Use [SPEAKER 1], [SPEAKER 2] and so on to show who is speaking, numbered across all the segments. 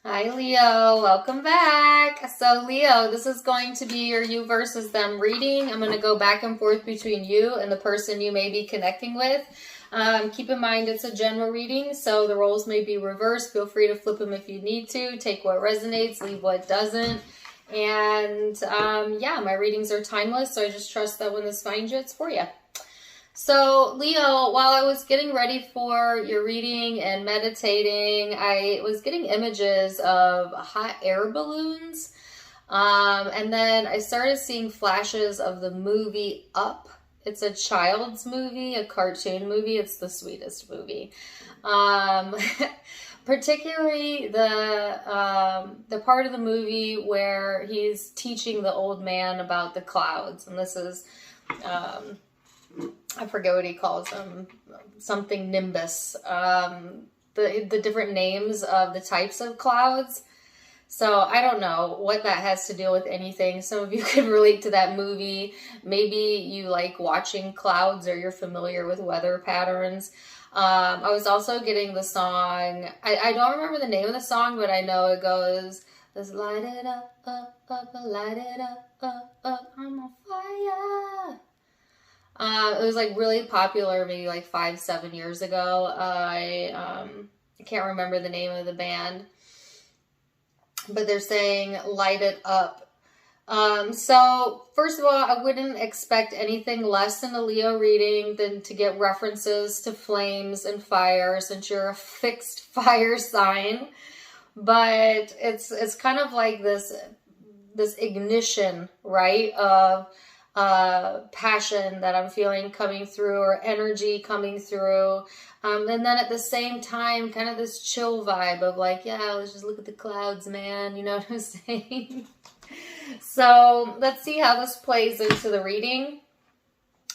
[SPEAKER 1] Hi, Leo. Welcome back. So, Leo, this is going to be your you versus them reading. I'm going to go back and forth between you and the person you may be connecting with. Keep in mind it's a general reading, so the roles may be reversed. Feel free to flip them if you need to. Take what resonates, leave what doesn't. And yeah, my readings are timeless, so I just trust that when this finds you, it's for you. So, Leo, while I was getting ready for your reading and meditating, I was getting images of hot air balloons. And then I started seeing flashes of the movie Up. It's a child's movie, a cartoon movie. It's the sweetest movie. Particularly the part of the movie where he's teaching the old man about the clouds. And this is... I forget what he calls them, something nimbus, the different names of the types of clouds. So I don't know what that has to do with anything. Some of you could relate to that movie. Maybe you like watching clouds or you're familiar with weather patterns. I was also getting the song, I don't remember the name of the song, but I know it goes, let's light it up, light it up, I'm on fire. It was like really popular maybe like 5-7 years ago. I can't remember the name of the band, but they're saying light it up. So first of all, I wouldn't expect anything less in a Leo reading than to get references to flames and fire, since you're a fixed fire sign. But it's kind of like this ignition, right, of passion that I'm feeling coming through, or energy coming through. And then at the same time, kind of this chill vibe of like, yeah, let's just look at the clouds, man. You know what I'm saying? So let's see how this plays into the reading.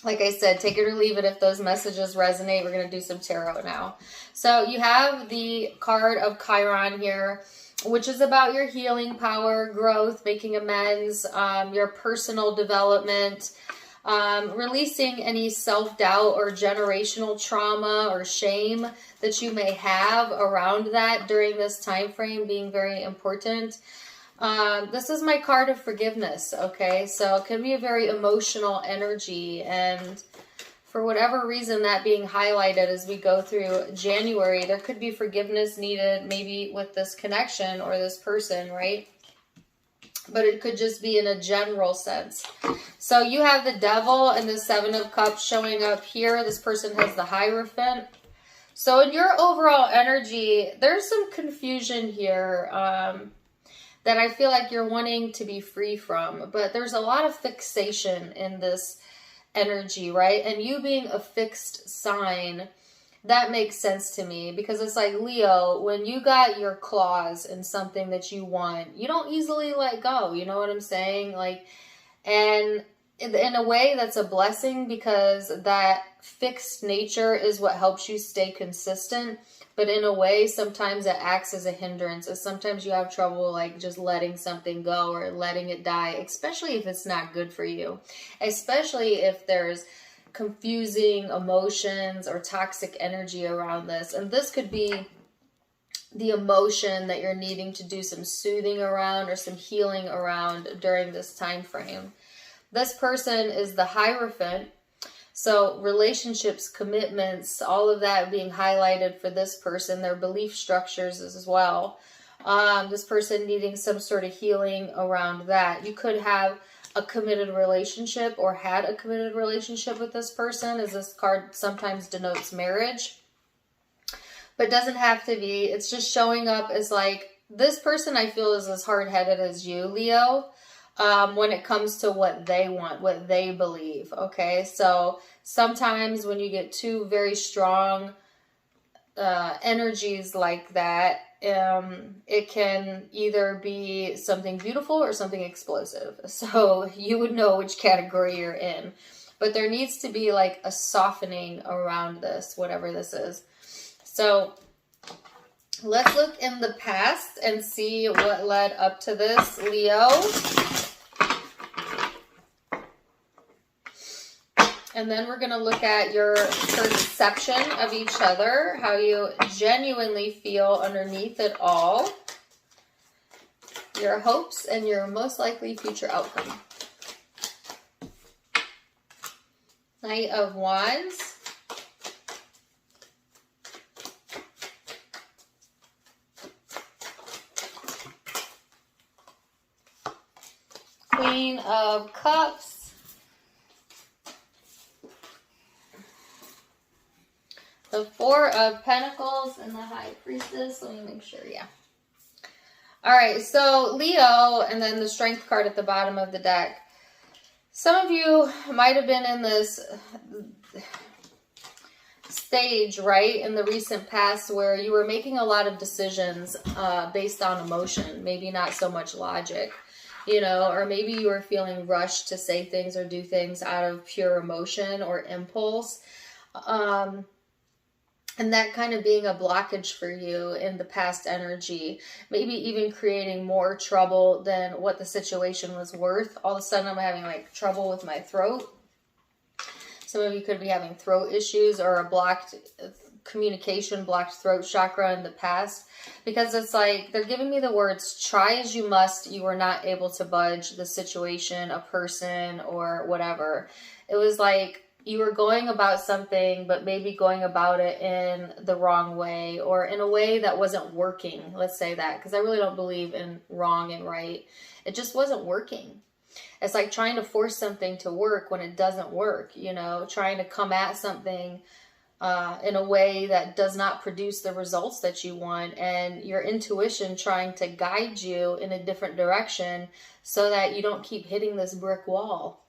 [SPEAKER 1] Like I said, take it or leave it if those messages resonate. We're going to do some tarot now. So you have the card of Chiron here, which is about your healing power, growth, making amends, your personal development, releasing any self-doubt or generational trauma or shame that you may have around that during this time frame, being very important. This is my card of forgiveness, okay? So it can be a very emotional energy, and for whatever reason that being highlighted as we go through January, there could be forgiveness needed maybe with this connection or this person, right? But it could just be in a general sense. So you have the Devil and the Seven of Cups showing up here. This person has the Hierophant. So in your overall energy, there's some confusion here that I feel like you're wanting to be free from. But there's a lot of fixation in this energy, right? And you being a fixed sign, that makes sense to me, because it's like, Leo, when you got your claws in something that you want, you don't easily let go. You know what I'm saying? Like, and in a way that's a blessing, because that fixed nature is what helps you stay consistent. But in a way, sometimes it acts as a hindrance. And sometimes you have trouble like just letting something go or letting it die, especially if it's not good for you. Especially if there's confusing emotions or toxic energy around this. And this could be the emotion that you're needing to do some soothing around or some healing around during this time frame. This person is the Hierophant. So relationships, commitments, all of that being highlighted for this person, their belief structures as well. This person needing some sort of healing around that. You could have a committed relationship or had a committed relationship with this person, as this card sometimes denotes marriage. But doesn't have to be. It's just showing up as like, this person I feel is as hard-headed as you, Leo. When it comes to what they want, what they believe, okay? So sometimes when you get two very strong energies like that, it can either be something beautiful or something explosive. So you would know which category you're in. But there needs to be like a softening around this, whatever this is. So let's look in the past and see what led up to this, Leo. And then we're going to look at your perception of each other, how you genuinely feel underneath it all. your hopes and your most likely future outcome. Knight of Wands. Queen of Cups. The Four of Pentacles and the High Priestess. Let me make sure, yeah. All right, so Leo, and then the Strength card at the bottom of the deck. Some of you might have been in this stage, right, in the recent past where you were making a lot of decisions based on emotion, maybe not so much logic, you know, or maybe you were feeling rushed to say things or do things out of pure emotion or impulse. And that kind of being a blockage for you in the past energy, maybe even creating more trouble than what the situation was worth. All of a sudden I'm having like trouble with my throat. Some of you could be having throat issues or a blocked communication, blocked throat chakra in the past. Because it's like, they're giving me the words, try as you must, you were not able to budge the situation, a person, or whatever. It was like, you were going about something, but maybe going about it in the wrong way or in a way that wasn't working. Let's say that, because I really don't believe in wrong and right. It just wasn't working. It's like trying to force something to work when it doesn't work, you know, trying to come at something in a way that does not produce the results that you want, and your intuition trying to guide you in a different direction so that you don't keep hitting this brick wall.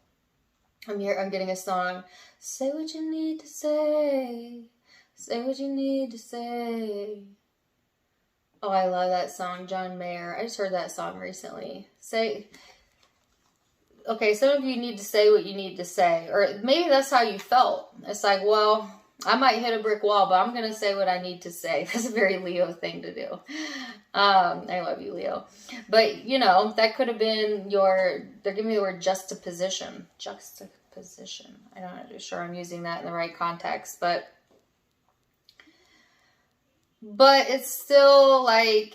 [SPEAKER 1] I'm getting a song. Say what you need to say. Say what you need to say. Oh, I love that song, John Mayer. I just heard that song recently. Okay, some of you need to say what you need to say. Or maybe that's how you felt. It's like, well, I might hit a brick wall, but I'm going to say what I need to say. That's a very Leo thing to do. I love you, Leo. But, you know, that could have been they're giving me the word juxtaposition. Juxtaposition. I'm not sure I'm using that in the right context, but it's still like,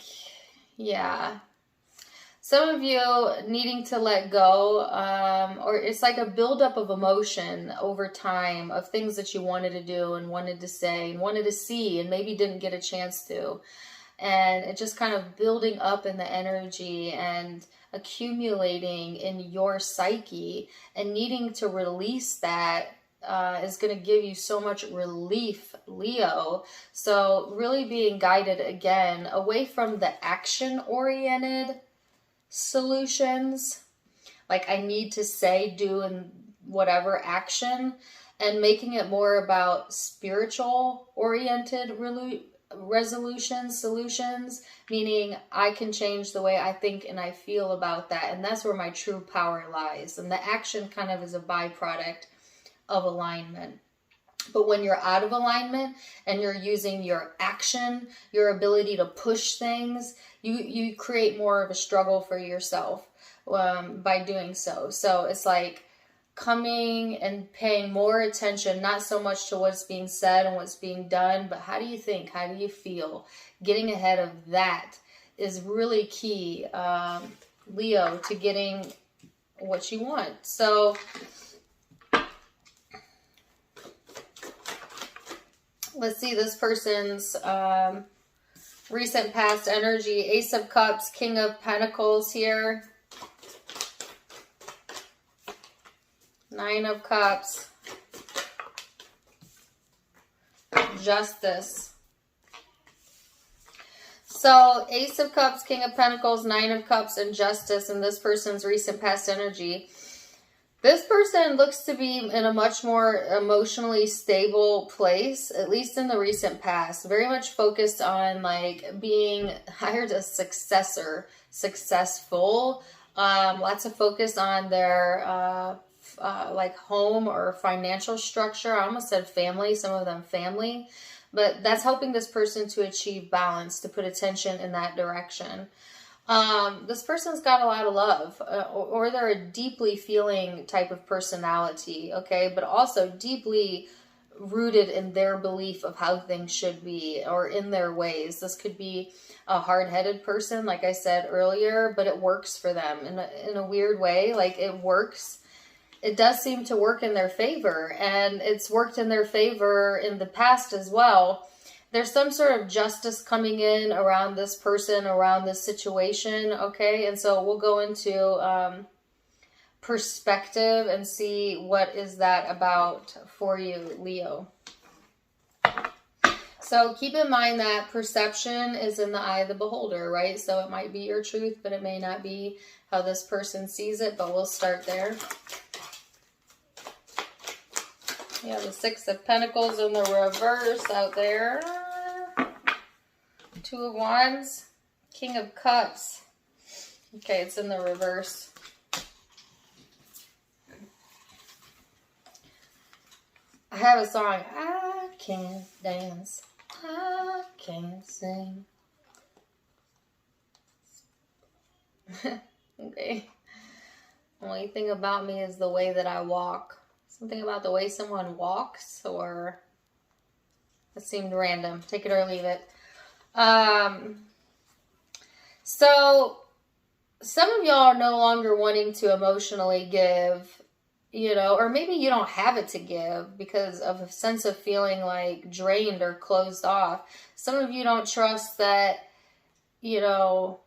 [SPEAKER 1] yeah. Some of you needing to let go, or it's like a buildup of emotion over time of things that you wanted to do and wanted to say and wanted to see and maybe didn't get a chance to. And it just kind of building up in the energy and accumulating in your psyche, and needing to release that is going to give you so much relief, Leo. So really being guided again away from the action-oriented solutions, like I need to say, do, and whatever action, and making it more about spiritual oriented solutions, meaning I can change the way I think and I feel about that, and that's where my true power lies. And the action kind of is a byproduct of alignment. But when you're out of alignment and you're using your action, your ability to push things, you create more of a struggle for yourself by doing so. So it's like coming and paying more attention, not so much to what's being said and what's being done, but how do you think? How do you feel? Getting ahead of that is really key, Leo, to getting what you want. So let's see this person's recent past energy. Ace of Cups, King of Pentacles here. Nine of Cups. Justice. So Ace of Cups, King of Pentacles, Nine of Cups, and Justice in this person's recent past energy. This person looks to be in a much more emotionally stable place, at least in the recent past. Very much focused on like being hired a successor, successful. Lots of focus on their like home or financial structure. I almost said family, some of them family. But that's helping this person to achieve balance, to put attention in that direction. This person's got a lot of love, or they're a deeply feeling type of personality, okay? But also deeply rooted in their belief of how things should be or in their ways. This could be a hard-headed person, like I said earlier, but it works for them in a weird way. Like, it works. It does seem to work in their favor, and it's worked in their favor in the past as well. There's some sort of justice coming in around this person, around this situation, okay? And so we'll go into perspective and see what is that about for you, Leo. So keep in mind that perception is in the eye of the beholder, right? So it might be your truth, but it may not be how this person sees it, but we'll start there. You have the Six of Pentacles in the reverse out there. Two of Wands. King of Cups. Okay, it's in the reverse. I have a song. I can't dance. I can't sing. Okay. Only thing about me is the way that I walk. Something about the way someone walks, or it seemed random. Take it or leave it. So some of y'all are no longer wanting to emotionally give, you know, or maybe you don't have it to give because of a sense of feeling like drained or closed off. Some of you don't trust that, you know,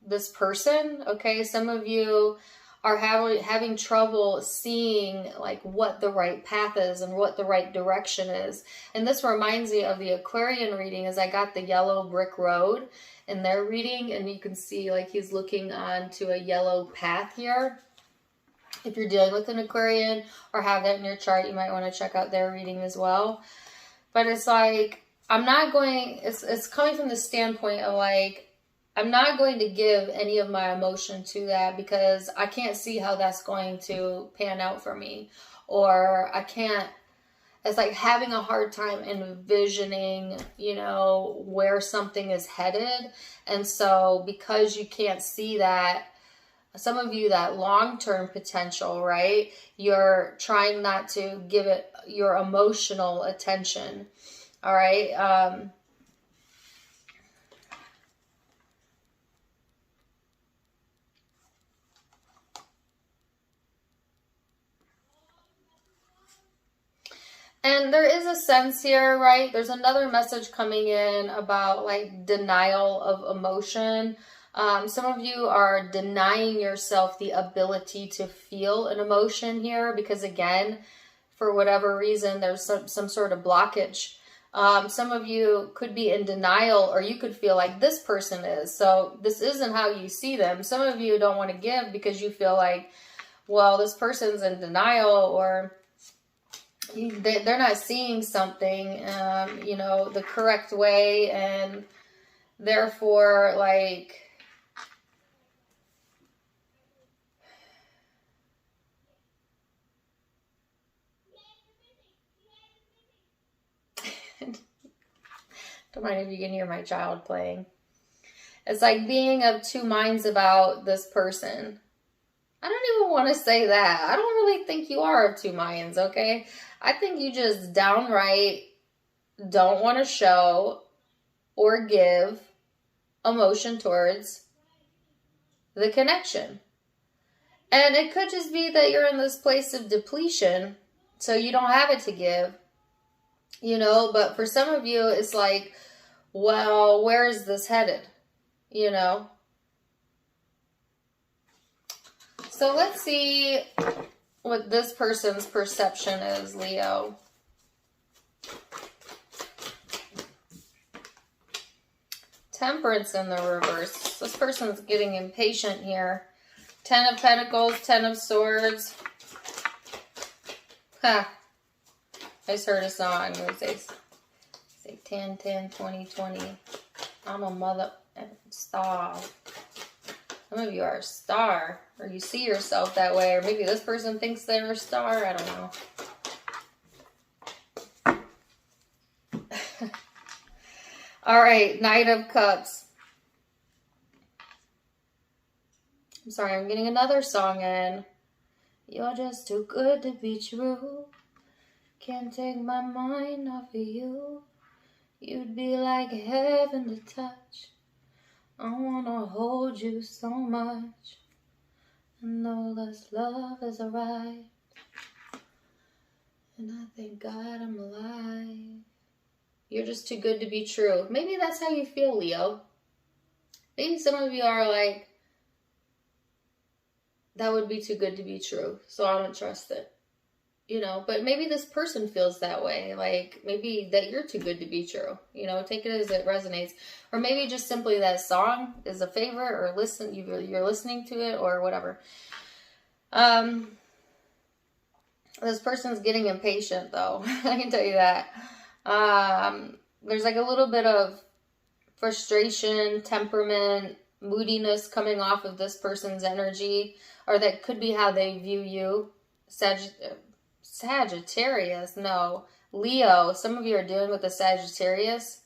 [SPEAKER 1] this person, okay? Some of you are having trouble seeing like what the right path is and what the right direction is. And this reminds me of the Aquarian reading, as I got the yellow brick road in their reading, and you can see like he's looking onto a yellow path here. If you're dealing with an Aquarian or have that in your chart, you might want to check out their reading as well. But it's like, it's coming from the standpoint of like, I'm not going to give any of my emotion to that because I can't see how that's going to pan out for me. Or I can't, it's like having a hard time envisioning, you know, where something is headed. And so because you can't see that, some of you, that long-term potential, right? You're trying not to give it your emotional attention. All right. And there is a sense here, right? There's another message coming in about like denial of emotion. Some of you are denying yourself the ability to feel an emotion here because, again, for whatever reason, there's some sort of blockage. Some of you could be in denial, or you could feel like this person is. So this isn't how you see them. Some of you don't want to give because you feel like, well, this person's in denial, or they're not seeing something, you know, the correct way, and therefore, like, don't mind if you can hear my child playing. It's like being of two minds about this person. I don't even want to say that. I don't really think you are of two minds, okay? I think you just downright don't want to show or give emotion towards the connection. And it could just be that you're in this place of depletion, so you don't have it to give, you know? But for some of you, it's like, well, where is this headed, you know? So let's see what this person's perception is, Leo. Temperance in the reverse. This person's getting impatient here. 10 of Pentacles, 10 of Swords. Ha. I just heard a song. It would say 10, 10, 20, 20. I'm a mother star. Some of you are a star, or you see yourself that way, or maybe this person thinks they're a star. I don't know. All right, Knight of Cups. I'm sorry, I'm getting another song in. You're just too good to be true. Can't take my mind off of you. You'd be like heaven to touch. I wanna hold you so much. I know this love has arrived. And I thank God I'm alive. You're just too good to be true. Maybe that's how you feel, Leo. Maybe some of you are like, that would be too good to be true, so I don't trust it. You know, but maybe this person feels that way. Like, maybe that you're too good to be true. You know, take it as it resonates. Or maybe just simply that song is a favorite, or you're listening to it, or whatever. This person's getting impatient, though. I can tell you that. There's like a little bit of frustration, temperament, moodiness coming off of this person's energy, or that could be how they view you. Sagittarius, no. Leo, some of you are dealing with a Sagittarius,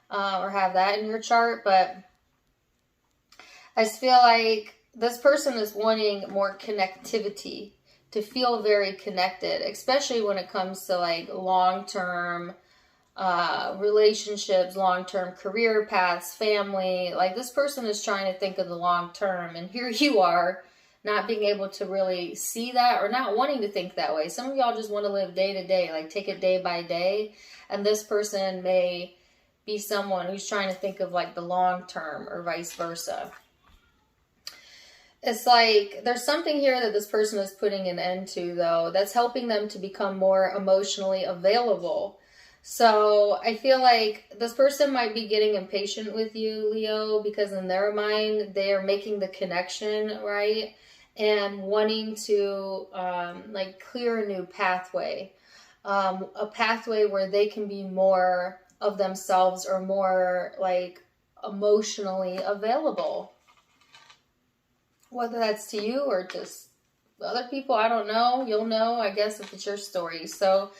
[SPEAKER 1] or have that in your chart, but I just feel like this person is wanting more connectivity, to feel very connected, especially when it comes to like long-term relationships, long-term career paths, family. Like, this person is trying to think of the long term, and here you are not being able to really see that, or not wanting to think that way. Some of y'all just want to live day to day, like take it day by day, and this person may be someone who's trying to think of like the long term, or vice versa. It's like there's something here that this person is putting an end to, though, that's helping them to become more emotionally available. So I feel like this person might be getting impatient with you, Leo, because in their mind, they are making the connection, right? And wanting to like clear a new pathway. A pathway where they can be more of themselves, or more like emotionally available. Whether that's to you or just other people, I don't know. You'll know, I guess, if it's your story. So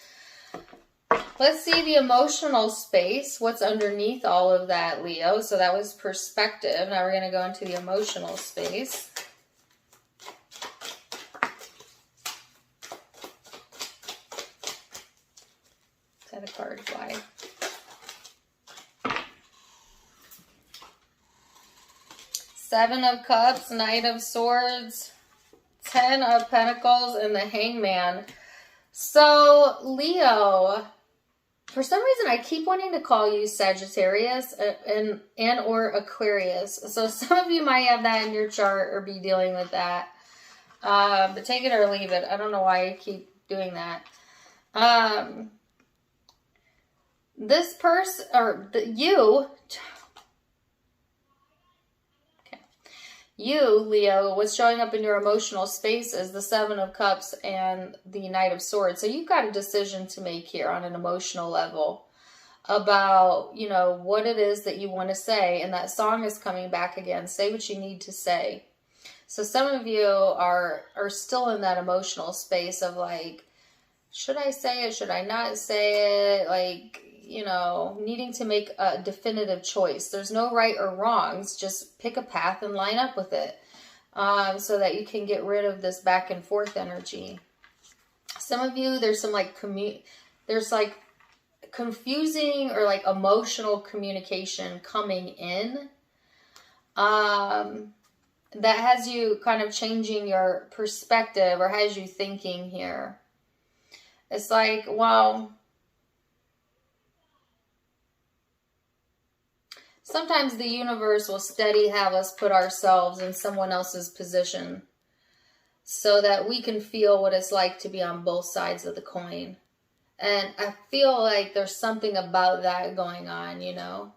[SPEAKER 1] let's see the emotional space. What's underneath all of that, Leo? So that was perspective. Now we're going to go into the emotional space. Had a card fly. Seven of Cups, Knight of Swords, 10 of Pentacles, and the Hangman. So, Leo, for some reason, I keep wanting to call you Sagittarius and or Aquarius. So some of you might have that in your chart or be dealing with that. But take it or leave it. I don't know why I keep doing that. This person, or you, Leo, what's showing up in your emotional space is the Seven of Cups and the Knight of Swords. So you've got a decision to make here on an emotional level about, you know, what it is that you want to say. And that song is coming back again. Say what you need to say. So some of you are still in that emotional space of like, should I say it? Should I not say it? Like, you know, needing to make a definitive choice. There's no right or wrongs. Just pick a path and line up with it, so that you can get rid of this back and forth energy. Some of you, there's some like there's like confusing or like emotional communication coming in, that has you kind of changing your perspective, or has you thinking here. It's like, well, sometimes the universe will steady have us put ourselves in someone else's position so that we can feel what it's like to be on both sides of the coin. And I feel like there's something about that going on, you know.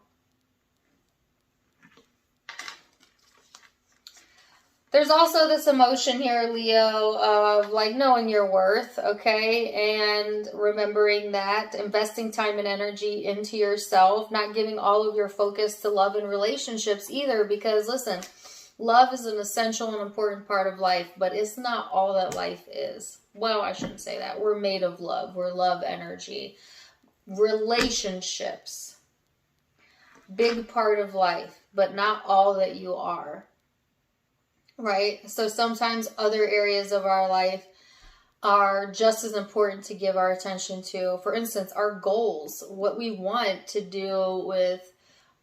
[SPEAKER 1] There's also this emotion here, Leo, of like knowing your worth, okay? And remembering that, investing time and energy into yourself, not giving all of your focus to love and relationships either, because listen, love is an essential and important part of life, but it's not all that life is. Well, I shouldn't say that. We're made of love. We're love energy. Relationships, big part of life, but not all that you are. Right? So sometimes other areas of our life are just as important to give our attention to. For instance, our goals, what we want to do with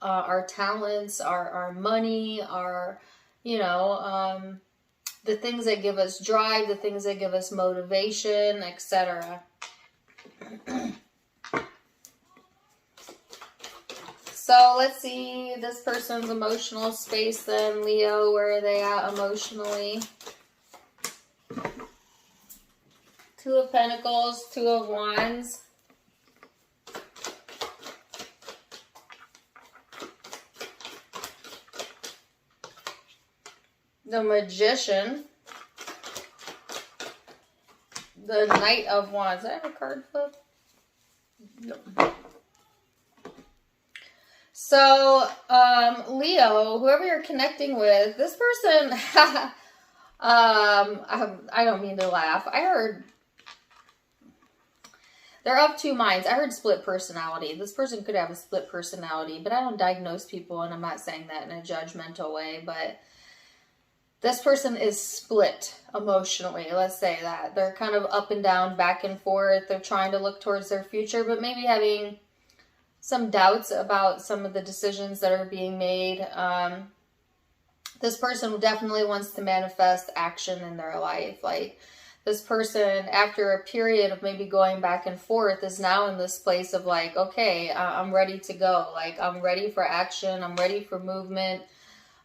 [SPEAKER 1] our talents, our money, our, the things that give us drive, the things that give us motivation, etc. So let's see this person's emotional space then, Leo. Where are they at emotionally? Two of Pentacles, Two of Wands. The Magician. The Knight of Wands. Did I have a card flip? No. So, Leo, whoever you're connecting with, this person, I don't mean to laugh. I heard they're of two minds. I heard split personality. This person could have a split personality, but I don't diagnose people, and I'm not saying that in a judgmental way, but this person is split emotionally. Let's say that. They're kind of up and down, back and forth. They're trying to look towards their future, but maybe having some doubts about some of the decisions that are being made. This person definitely wants to manifest action in their life. Like, this person, after a period of maybe going back and forth, is now in this place of like, okay, I'm ready to go. Like, I'm ready for action. I'm ready for movement.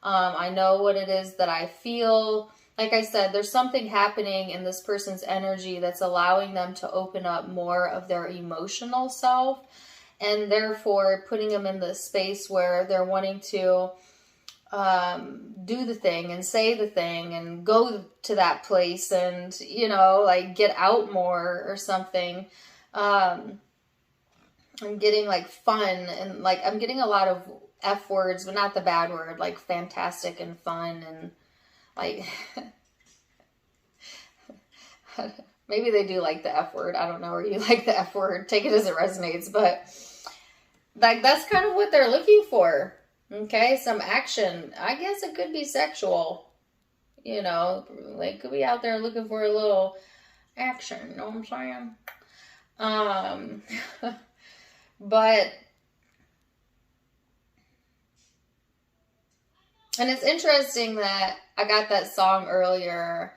[SPEAKER 1] I know what it is that I feel. Like I said, there's something happening in this person's energy that's allowing them to open up more of their emotional self, and therefore putting them in this space where they're wanting to do the thing and say the thing and go to that place and, like get out more or something. I'm getting like fun, and like I'm getting a lot of F words, but not the bad word, like fantastic and fun and like maybe they do like the F word. I don't know, or you like the F word. Take it as it resonates, but like that's kind of what they're looking for. Okay, some action. I guess it could be sexual. They could be out there looking for a little action. You know what I'm saying? But and it's interesting that I got that song earlier.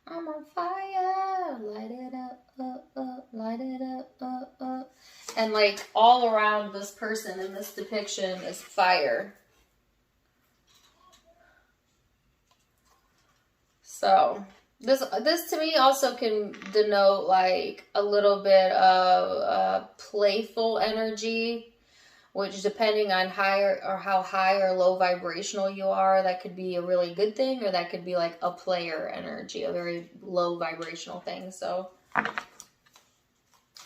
[SPEAKER 1] I'm on fire, light it up, light it up. And like all around this person in this depiction is fire. So this to me also can denote like a little bit of playful energy, which depending on how high or low vibrational you are, that could be a really good thing, or that could be like a player energy, a very low vibrational thing. So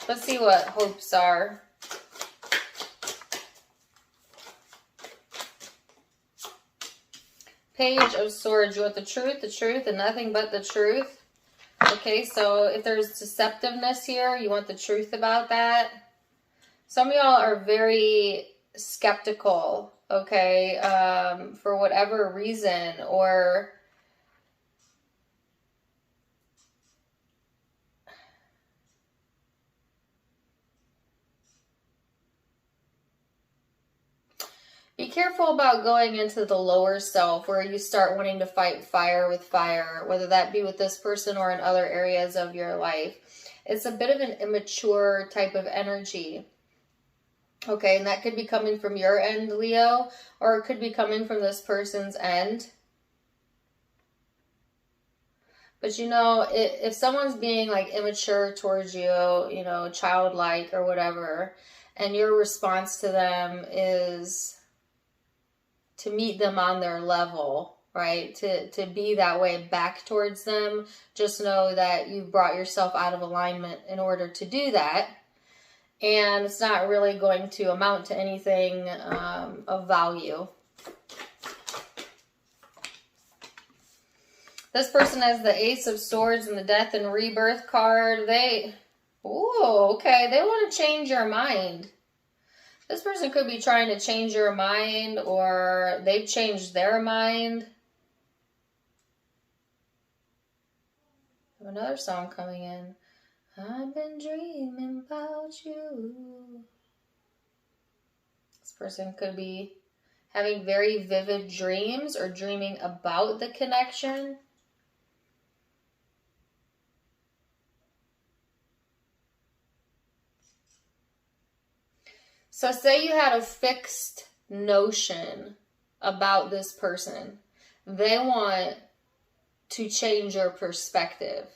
[SPEAKER 1] let's see what hopes are. Page of Swords. You want the truth, and nothing but the truth. Okay, so if there's deceptiveness here, you want the truth about that. Some of y'all are very skeptical, okay, for whatever reason, or be careful about going into the lower self where you start wanting to fight fire with fire, whether that be with this person or in other areas of your life. It's a bit of an immature type of energy. Okay, and that could be coming from your end, Leo, or it could be coming from this person's end. But if someone's being like immature towards you, childlike or whatever, and your response to them is to meet them on their level, right? To be that way back towards them, just know that you brought yourself out of alignment in order to do that. And it's not really going to amount to anything of value. This person has the Ace of Swords and the Death and Rebirth card. They want to change your mind. This person could be trying to change your mind, or they've changed their mind. Another song coming in. I've been dreaming about you. This person could be having very vivid dreams or dreaming about the connection. So say you had a fixed notion about this person. They want to change your perspective.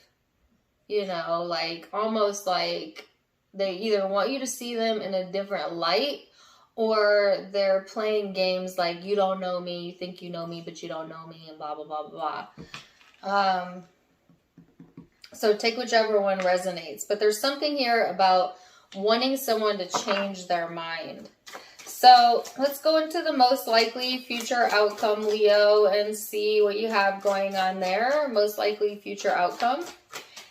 [SPEAKER 1] You know, like almost like they either want you to see them in a different light, or they're playing games like you don't know me, you think you know me, but you don't know me, and blah, blah, blah, blah, blah. So take whichever one resonates. But there's something here about wanting someone to change their mind. So let's go into the most likely future outcome, Leo, and see what you have going on there. Most likely future outcome.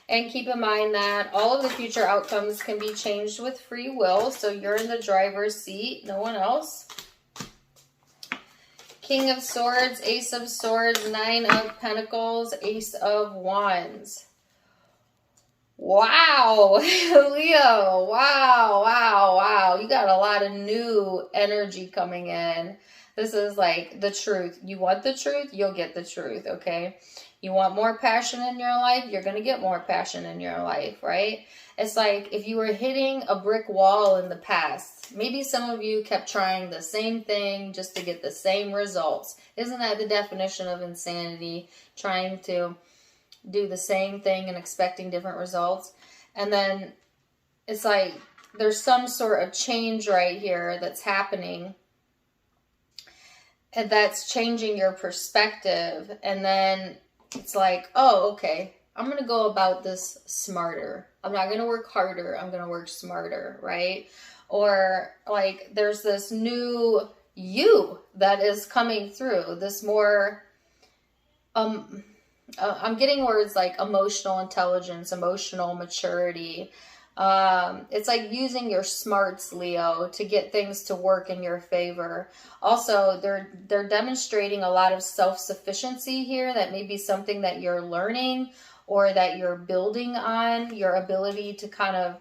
[SPEAKER 1] And keep in mind that all of the future outcomes can be changed with free will. So you're in the driver's seat, no one else. King of Swords, Ace of Swords, Nine of Pentacles, Ace of Wands. Wow, Leo, wow, wow, wow. You got a lot of new energy coming in. This is like the truth. You want the truth, you'll get the truth, okay? You want more passion in your life, you're going to get more passion in your life, right? It's like if you were hitting a brick wall in the past, maybe some of you kept trying the same thing just to get the same results. Isn't that the definition of insanity? Trying to do the same thing and expecting different results. And then it's like there's some sort of change right here that's happening, and that's changing your perspective. And then it's like, oh, okay, I'm going to go about this smarter. I'm not going to work harder. I'm going to work smarter, right? Or like there's this new you that is coming through, this more I'm getting words like emotional intelligence, emotional maturity. It's like using your smarts, Leo, to get things to work in your favor. Also, they're demonstrating a lot of self-sufficiency here. That may be something that you're learning or that you're building on, your ability to kind of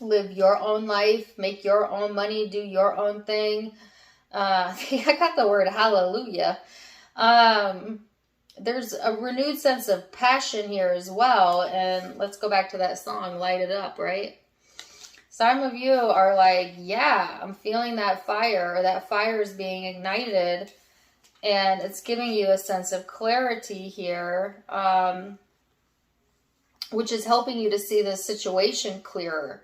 [SPEAKER 1] live your own life, make your own money, do your own thing. I got the word hallelujah. There's a renewed sense of passion here as well. And let's go back to that song, Light It Up, right? Some of you are like, yeah, I'm feeling that fire, or that fire is being ignited. And it's giving you a sense of clarity here, which is helping you to see the situation clearer.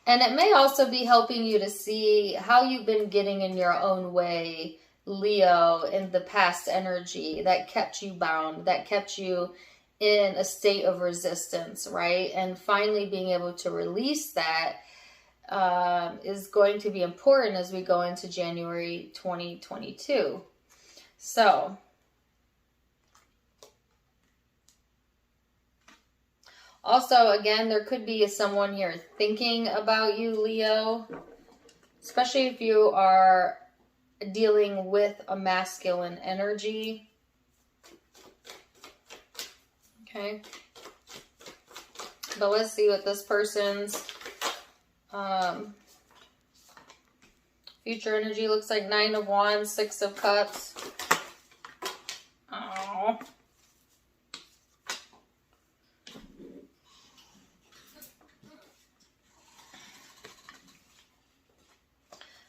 [SPEAKER 1] And it may also be helping you to see how you've been getting in your own way, Leo, in the past energy that kept you bound, that kept you in a state of resistance, right? And finally being able to release that is going to be important as we go into January 2022. So, also, again, there could be someone here thinking about you, Leo, especially if you are dealing with a masculine energy. Okay. But let's see what this person's future energy looks like. Nine of Wands, Six of Cups. Oh.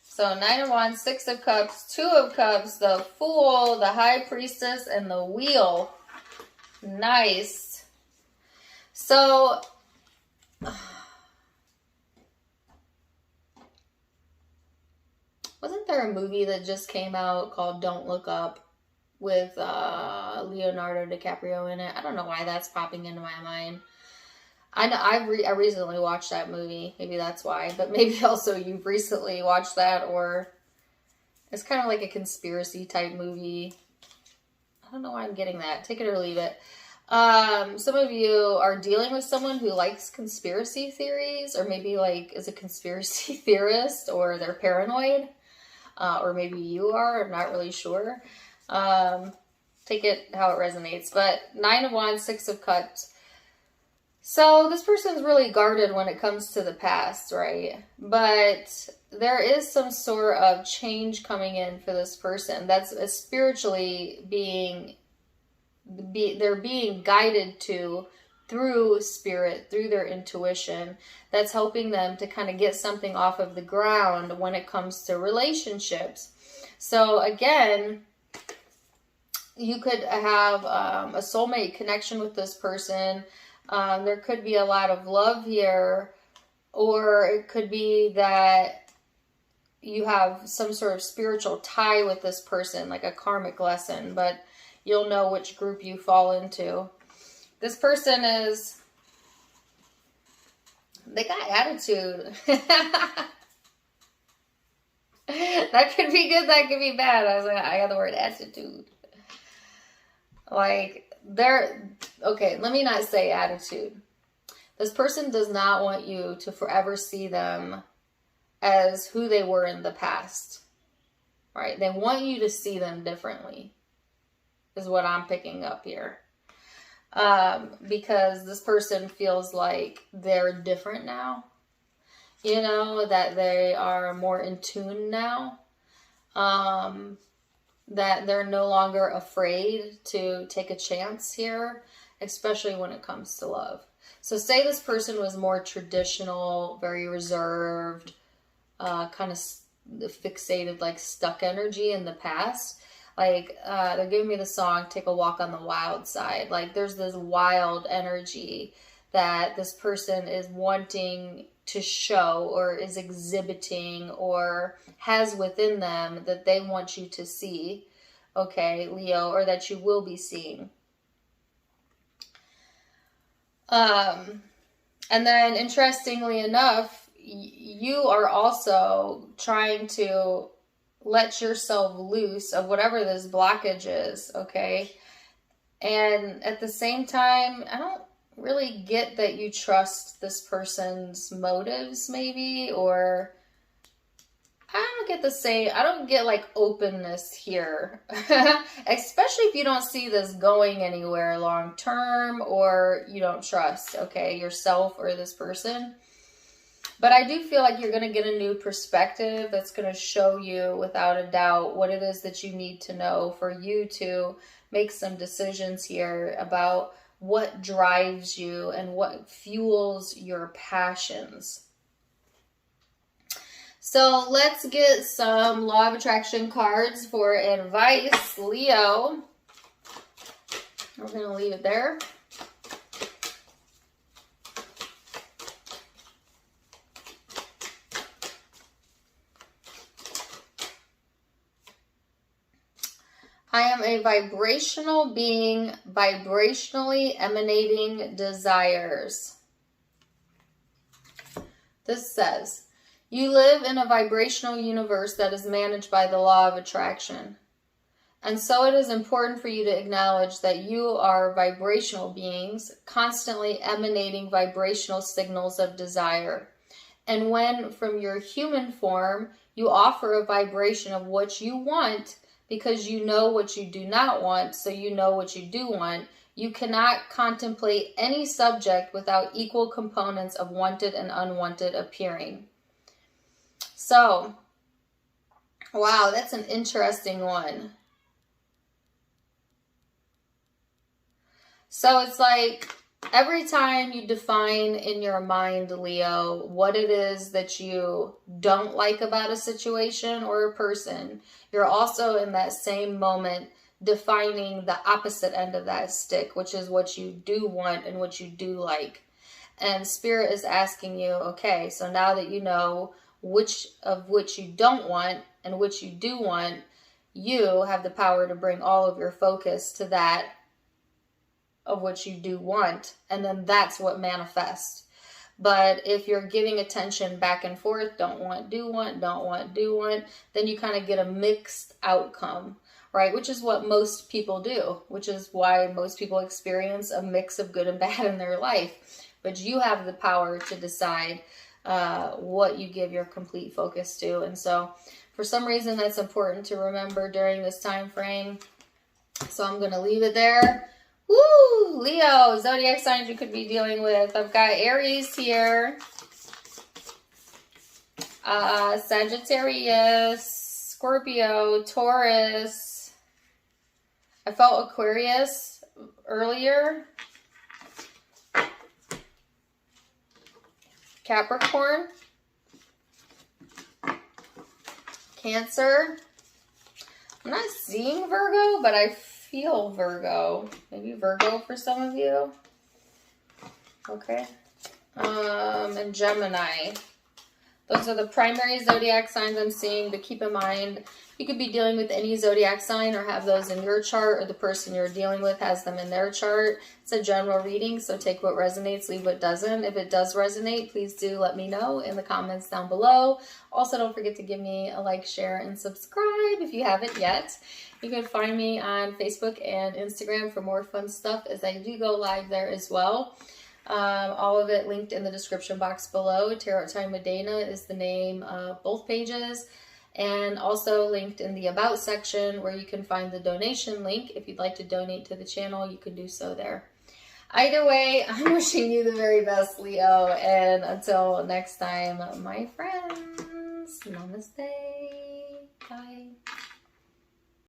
[SPEAKER 1] So Nine of Wands, Six of Cups, Two of Cups, the Fool, the High Priestess, and the Wheel. Nice. So wasn't there a movie that just came out called Don't Look Up with Leonardo DiCaprio in it? I don't know why that's popping into my mind. I know I recently watched that movie. Maybe that's why. But maybe also you've recently watched that, or it's kind of like a conspiracy type movie. I don't know why I'm getting that. Take it or leave it. Some of you are dealing with someone who likes conspiracy theories, or maybe like is a conspiracy theorist, or they're paranoid, or maybe you are. I'm not really sure. Take it how it resonates. But Nine of Wands, Six of Cups. So this person's really guarded when it comes to the past, right? But there is some sort of change coming in for this person that's spiritually they're being guided to through spirit, through their intuition, that's helping them to kind of get something off of the ground when it comes to relationships. So again, you could have a soulmate connection with this person. There could be a lot of love here, or it could be that you have some sort of spiritual tie with this person, like a karmic lesson, but you'll know which group you fall into. This person they got attitude. That could be good, that could be bad. I got the word attitude. Like, okay, let me not say attitude. This person does not want you to forever see them as who they were in the past, right? They want you to see them differently, is what I'm picking up here. Because this person feels like they're different now, you know, that they are more in tune now, that they're no longer afraid to take a chance here, especially when it comes to love. So say this person was more traditional, very reserved, kind of fixated, like stuck energy in the past. Like, they're giving me the song, Take a Walk on the Wild Side. Like, there's this wild energy that this person is wanting to show, or is exhibiting, or has within them that they want you to see, okay, Leo, or that you will be seeing. And then, interestingly enough, you are also trying to let yourself loose of whatever this blockage is, okay? And at the same time, I don't really get that you trust this person's motives, maybe, or I don't get like openness here, especially if you don't see this going anywhere long term, or you don't trust, okay, yourself or this person. But I do feel like you're going to get a new perspective that's going to show you without a doubt what it is that you need to know for you to make some decisions here about what drives you and what fuels your passions. So let's get some Law of Attraction cards for advice, Leo. We're going to leave it there. I am a vibrational being, vibrationally emanating desires. This says, you live in a vibrational universe that is managed by the law of attraction. And so it is important for you to acknowledge that you are vibrational beings, constantly emanating vibrational signals of desire. And when, from your human form, you offer a vibration of what you want, because you know what you do not want, so you know what you do want, you cannot contemplate any subject without equal components of wanted and unwanted appearing. So, wow, that's an interesting one. So it's like every time you define in your mind, Leo, what it is that you don't like about a situation or a person, you're also in that same moment defining the opposite end of that stick, which is what you do want and what you do like. And Spirit is asking you, okay, so now that you know which you don't want and which you do want, you have the power to bring all of your focus to that of what you do want, and then that's what manifests. But if you're giving attention back and forth, don't want, do want, don't want, do want, then you kind of get a mixed outcome, right? Which is what most people do, which is why most people experience a mix of good and bad in their life. But you have the power to decide what you give your complete focus to. And so for some reason, that's important to remember during this time frame. So I'm going to leave it there. Woo! Leo, zodiac signs you could be dealing with. I've got Aries here. Sagittarius, Scorpio, Taurus. I felt Aquarius earlier. Capricorn. Cancer. I'm not seeing Virgo, but I feel Virgo. Maybe Virgo for some of you. Okay. And Gemini. Those are the primary zodiac signs I'm seeing, but keep in mind, you could be dealing with any zodiac sign or have those in your chart, or the person you're dealing with has them in their chart. It's a general reading, so take what resonates, leave what doesn't. If it does resonate, please do let me know in the comments down below. Also, don't forget to give me a like, share, and subscribe if you haven't yet. You can find me on Facebook and Instagram for more fun stuff, as I do go live there as well. All of it linked in the description box below. Tarot Time with Dana is the name of both pages, and also linked in the About section where you can find the donation link. If you'd like to donate to the channel, you can do so there. Either way, I'm wishing you the very best, Leo, and until next time, my friends, namaste. Bye.